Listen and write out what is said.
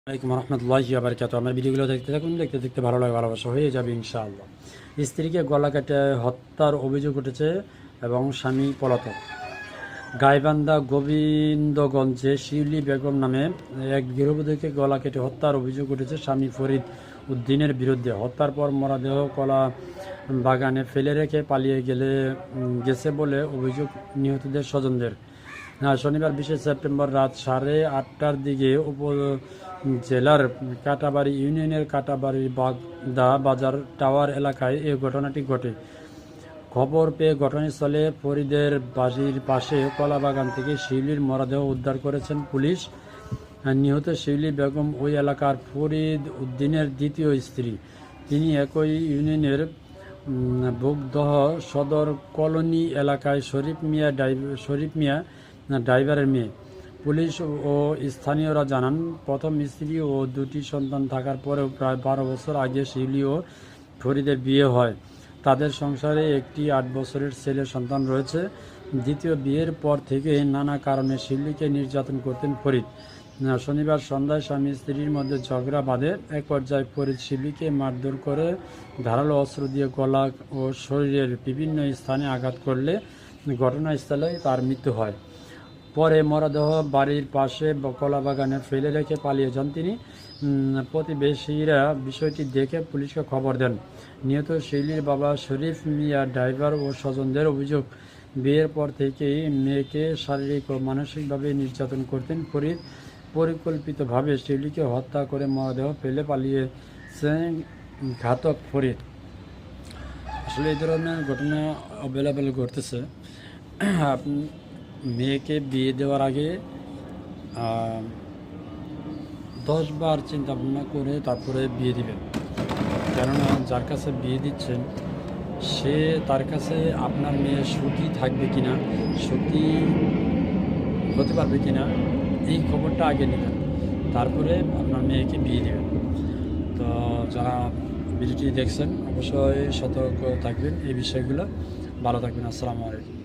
আসসালামু রহমতুল্লাহি ওয়া বারাকাতুহু। আমার ভিডিওগুলো দেখতে থাকুন, দেখতে দেখতে ভালো লাগে, ভালোবাসা হয়ে যাবে ইনশাআল্লাহ। স্ত্রীকে গলা কেটে হত্যার অভিযোগ উঠেছে এবং স্বামী পলাতক। গাইবান্ধা গোবিন্দগঞ্জে শিউলি বেগম নামে এক গৃহবধূকে গলা কেটে হত্যার অভিযোগ উঠেছে স্বামী ফরিদ উদ্দিনের বিরুদ্ধে। হত্যার পর মরদেহ কলা বাগানে ফেলে রেখে পালিয়ে গেছে বলে অভিযোগ নিহতদের স্বজনদের। শনিবার 20 সেপ্টেম্বর রাত 8:30টার দিকে উপজেলার কাটাবাড়ি ইউনিয়নের কাটাবাড়ি বাগদা বাজার টাওয়ার এলাকায় এই ঘটনাটি ঘটে। খবর পেয়ে ঘটনাস্থলে ফরিদের বাড়ির পাশে কলাবাগান থেকে শিউলির মরদেহ উদ্ধার করেছেন পুলিশ। নিহত শিউলি বেগম ওই এলাকার ফরিদ উদ্দিনের দ্বিতীয় স্ত্রী। তিনি একই ইউনিয়নের বুকদহ সদর কলোনি এলাকায় শরীফ মিয়া ড্রাইভারের মেয়ে। পুলিশ ও স্থানীয়রা জানান, প্রথম স্ত্রী ও দুটি সন্তান থাকার পরেও প্রায় 12 বছর আগে শিউলি ও ফরিদের বিয়ে হয়। তাদের সংসারে একটি 8 বছরের ছেলে সন্তান রয়েছে। দ্বিতীয় বিয়ের পর থেকে নানা কারণে শিউলিকে নির্যাতন করতেন ফরিদ। শনিবার সন্ধ্যায় স্বামী স্ত্রীর মধ্যে ঝগড়া বাঁধে। এক পর্যায়ে ফরিদ শিউলিকে মারধর করে ধারালো অস্ত্র দিয়ে গলা ও শরীরের বিভিন্ন স্থানে আঘাত করলে ঘটনাস্থলেই তার মৃত্যু হয়। পরে মরদেহ বাড়ির পাশে কলাবাগানে ফেলে রেখে পালিয়ে যান তিনি। প্রতিবেশীরা বিষয়টি দেখে পুলিশকে খবর দেন। নিহত শিউলির বাবা শরীফ মিয়া ড্রাইভার ও স্বজনদের অভিযোগ, বিয়ের পর থেকেই মেয়েকে শারীরিক ও মানসিকভাবে নির্যাতন করতেন ফরিদ। পরিকল্পিতভাবে শিউলিকে হত্যা করে মরদেহ ফেলে পালিয়েছেন ঘাতক ফরিদ। আসলে এই ধরনের ঘটনা অ্যাভেলেবেল ঘটতেছে। মেয়েকে বিয়ে দেওয়ার আগে 10 বার চিন্তা ভাবনা করে তারপরে বিয়ে দিবেন। কেননা যার কাছে বিয়ে দিচ্ছেন সে তার কাছে আপনার মেয়ে সুখী থাকবে কিনা, সুখী হতে পারবে কিনা, এই খবরটা আগে নেবেন, তারপরে আপনার মেয়েকে বিয়ে দেবেন। তো যারা ভিডিওটি দেখছেন অবশ্যই সতর্ক থাকবেন এই বিষয়গুলো। ভালো থাকবেন। আসসালামু আলাইকুম।